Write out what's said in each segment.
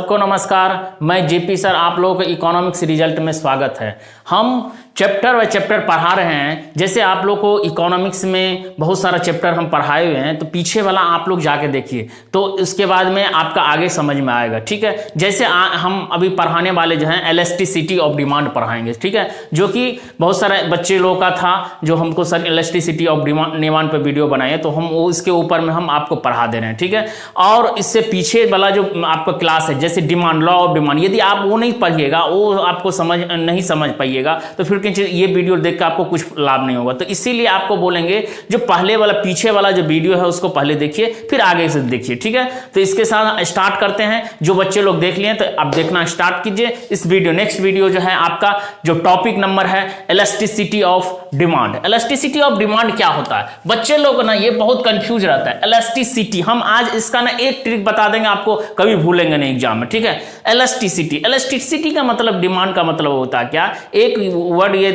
सबको नमस्कार। मैं जेपी सर, आप लोगों को इकोनॉमिक्स रिजल्ट में स्वागत है। हम चैप्टर बाय चैप्टर पढ़ा रहे हैं। जैसे आप लोग को इकोनॉमिक्स में बहुत सारा चैप्टर हम पढ़ाए हुए हैं, तो पीछे वाला आप लोग जाके देखिए, तो उसके बाद में आपका आगे समझ में आएगा। ठीक है, जैसे हम अभी पढ़ाने वाले जो हैं इलास्टिसिटी ऑफ डिमांड पढ़ाएंगे। ठीक है, जो कि बहुत सारे बच्चे लोगों का था जो हमको सर इलास्टिसिटी ऑफ डिमांड पर वीडियो बनाए, तो हम वो इसके ऊपर में हम आपको पढ़ा दे रहे हैं। ठीक है, और इससे पीछे वाला जो आपका क्लास है, जैसे डिमांड, लॉ ऑफ डिमांड, यदि आप वो नहीं पढ़िएगा, वो आपको नहीं समझ पाइएगा, तो फिर ये वीडियो देख कर आपको कुछ लाभ नहीं होगा। तो इसीलिए आपको बोलेंगे जो पहले वाला पीछे वाला जो वीडियो है उसको पहले देखिए, फिर आगे से देखिए। ठीक है, तो इसके साथ स्टार्ट करते हैं। जो बच्चे लोग देख लिए तो अब देखना स्टार्ट कीजिए। इस वीडियो नेक्स्ट वीडियो जो है आपका जो टॉपिक नंबर है elasticity of demand. Elasticity of demand क्या होता है? बच्चे लोग ना ये बहुत कंफ्यूज रहता है। इलास्टिसिटी हम आज इसका ना एक ट्रिक बता देंगे, आपको कभी भूलेंगे नहीं एग्जाम में। ठीक है, इलास्टिसिटी का मतलब, डिमांड का मतलब होता है क्या? एक वर्ड ये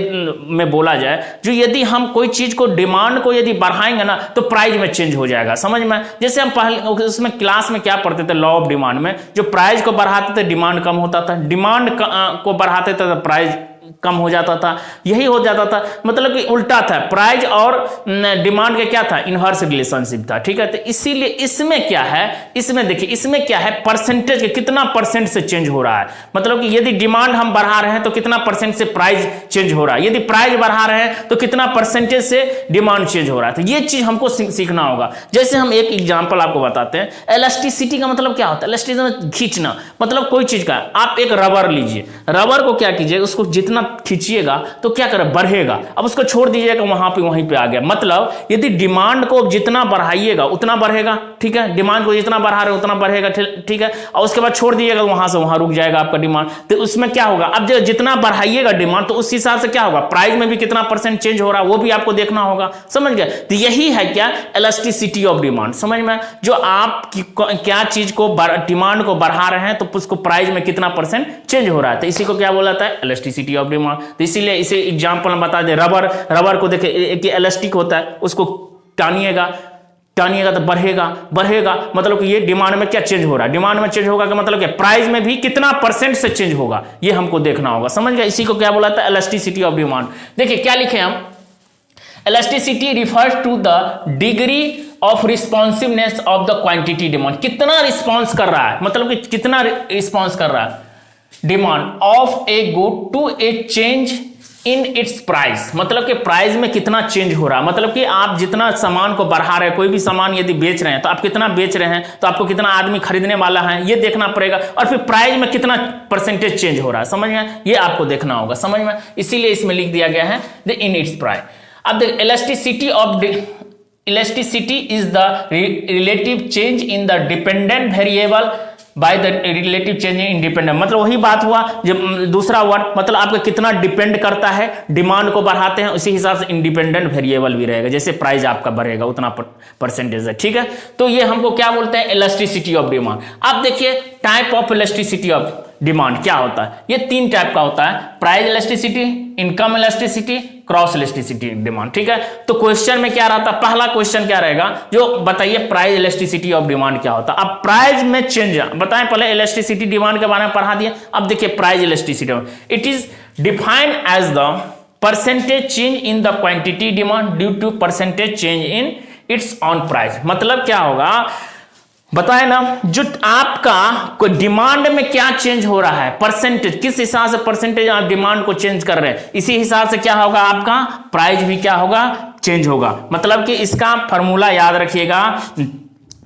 में बोला जाए, जो यदि हम कोई चीज को डिमांड को यदि बढ़ाएंगे ना तो प्राइस में चेंज हो जाएगा। समझ में? जैसे हम पहले उसमें क्लास में क्या पढ़ते थे, लॉ ऑफ डिमांड में, जो प्राइस को बढ़ाते थे डिमांड कम होता था, डिमांड को बढ़ाते थे तो प्राइस कम हो जाता था। यही हो जाता था, मतलब कि उल्टा था। प्राइस और डिमांड का क्या था? इनवर्स रिलेशनशिप था। ठीक है, तो इसीलिए इसमें क्या है, इसमें देखिए, इसमें क्या है, परसेंटेज, कितना परसेंट से चेंज हो रहा है। मतलब कि यदि डिमांड हम बढ़ा रहे हैं तो कितना परसेंट से प्राइस चेंज हो रहा है, यदि प्राइस बढ़ा रहे हैं तो कितना परसेंटेज से डिमांड चेंज हो रहा है। तो ये चीज हमको सीखना होगा। जैसे हम एक एग्जांपल आपको बताते हैं। इलास्टिसिटी का मतलब क्या होता है? इलास्टिसिटी खींचना, मतलब कोई चीज का, आप एक रबर लीजिए, रबर को क्या कीजिए, उसको जितना खींचिएगा तो क्या करे, बढ़ेगा। अब उसको छोड़ दीजिएगा, वहीं पे आ गया। मतलब यदि डिमांड को जितना बढ़ाइएगा उतना बढ़ेगा। ठीक है, डिमांड को जितना बढ़ा रहे उतना बढ़ेगा। ठीक है, और उसके बाद छोड़ दीजिएगा, वहां से वहां रुक जाएगा आपका डिमांड। तो उसमें क्या होगा, अब जितना बढ़ाइएगा डिमांड, तो उस हिसाब से क्या होगा, प्राइस में भी कितना परसेंट चेंज हो रहा है वो भी आपको देखना होगा। समझ गए? तो यही है क्या, इलास्टिसिटी ऑफ डिमांड। समझ में? जो आप क्या चीज को डिमांड को बढ़ा रहे हैं तो उसको प्राइस में कितना परसेंट चेंज हो रहा है, तो इसी को क्या बोला जाता है, इलास्टिसिटी ऑफ डिमांड। तो इसीलिए इसे एग्जांपल में बता दे। रबर को देखिए, एक इलास्टिक होता है, उसको टानिएगा तो बढ़ेगा। मतलब कि ये डिमांड में क्या चेंज हो रहा है, डिमांड में चेंज होगा कि मतलब क्या, प्राइस में भी कितना परसेंट से चेंज होगा, ये हमको देखना होगा। समझ गए? इसी को क्या बोला जाता है, इलास्टिसिटी ऑफ डिमांड। देखिए क्या लिखे हम, elasticity refers to the degree of responsiveness of the quantity demand. कितना रिस्पॉन्स कर रहा है, मतलब कि कितना रिस्पॉन्स कर रहा है demand of a good to a change in its price. मतलब कि प्राइस में कितना चेंज हो रहा है। मतलब कि आप जितना सामान को बढ़ा रहे हैं, कोई भी सामान यदि बेच रहे हैं तो आप कितना बेच रहे हैं, तो आपको कितना आदमी खरीदने वाला है ये देखना पड़ेगा, और फिर प्राइस में कितना परसेंटेज चेंज हो रहा है। समझ में? ये आपको देखना होगा। समझ में? इसीलिए इसमें लिख दिया गया है द इन इट्स प्राइस। अब the elasticity is the relative change in the dependent variable by the relative change in independent. मतलब वही बात हुआ, जब दूसरा वर्ड, मतलब आपका कितना डिपेंड करता है, डिमांड को बढ़ाते हैं उसी हिसाब से इंडिपेंडेंट वेरिएबल भी रहेगा। जैसे प्राइस आपका बढ़ेगा उतना परसेंटेज है। ठीक है, तो ये हमको क्या बोलते हैं, इलास्टिसिटी ऑफ डिमांड। अब देखिए type of elasticity of demand क्या होता है। ये तीन टाइप का होता है, price elasticity, income elasticity, cross elasticity demand. ठीक है, तो क्वेश्चन में क्या रहता है, पहला क्वेश्चन क्या रहेगा, जो बताइए प्राइस इलास्टिसिटी ऑफ डिमांड क्या होता है। अब प्राइस में चेंज बताएं, पहले इलास्टिसिटी डिमांड के बारे में पढ़ा दिया। अब देखिए price elasticity, it is defined as the percentage change in the quantity demand due to percentage change in its on price. मतलब क्या होगा, बताए ना, जो आपका डिमांड में क्या चेंज हो रहा है, परसेंटेज, किस हिसाब से परसेंटेज आप डिमांड को चेंज कर रहे हैं, इसी हिसाब से क्या होगा, आपका प्राइस भी क्या होगा, चेंज होगा। मतलब कि इसका फॉर्मूला याद रखिएगा,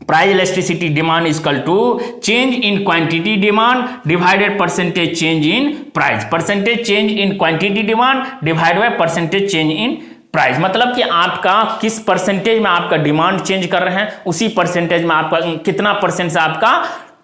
price elasticity demand equal to change in quantity demand divided percentage change in price. Percentage change in quantity demand divide by percentage change in price. मतलब कि आपका किस परसेंटेज में आपका डिमांड चेंज कर रहे हैं, उसी परसेंटेज में आपका कितना परसेंट से आपका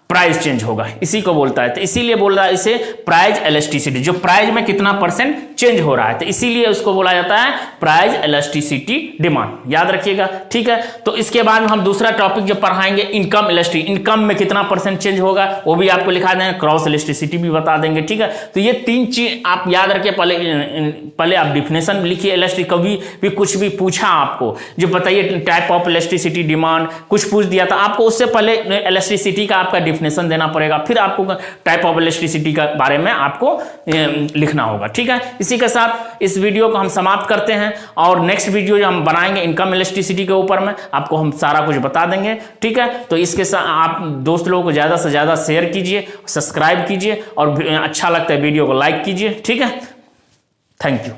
प्राइस चेंज होगा, इसी को बोलता है। तो इसीलिए बोल रहा है इसे प्राइस इलास्टिसिटी, जो प्राइस में कितना परसेंट चेंज हो रहा है, तो इसीलिए उसको बोला जाता है प्राइस इलास्टिसिटी डिमांड। याद रखिएगा। ठीक है, तो इसके बाद हम दूसरा टॉपिक जो पढ़ाएंगे, इनकम इलास्टिसिटी, इनकम में कितना परसेंट चेंज होगा वो भी आपको लिखा देंगे, क्रॉस इलास्टिसिटी भी बता देंगे। ठीक है, तो ये तीन चीज आप याद रखिए। पहले आप डिफिनेशन लिखिए इलास्टिसिटी, कभी भी कुछ भी पूछा आपको, जो बताइए टाइप ऑफ इलास्टिसिटी डिमांड, कुछ पूछ दिया था आपको, उससे पहले इलास्टिसिटी का आपका डिफिनेशन देना पड़ेगा, फिर आपको टाइप ऑफ इलेक्ट्रिसिटी के बारे में आपको लिखना होगा। ठीक है, इसी के साथ इस वीडियो को हम समाप्त करते हैं, और नेक्स्ट वीडियो जो हम बनाएंगे इनकम इलेक्ट्रिसिटी के ऊपर में आपको हम सारा कुछ बता देंगे। ठीक है, तो इसके साथ आप दोस्त लोगों को ज़्यादा से ज़्यादा शेयर कीजिए, सब्सक्राइब कीजिए, और अच्छा लगता है वीडियो को लाइक कीजिए। ठीक है, थैंक यू।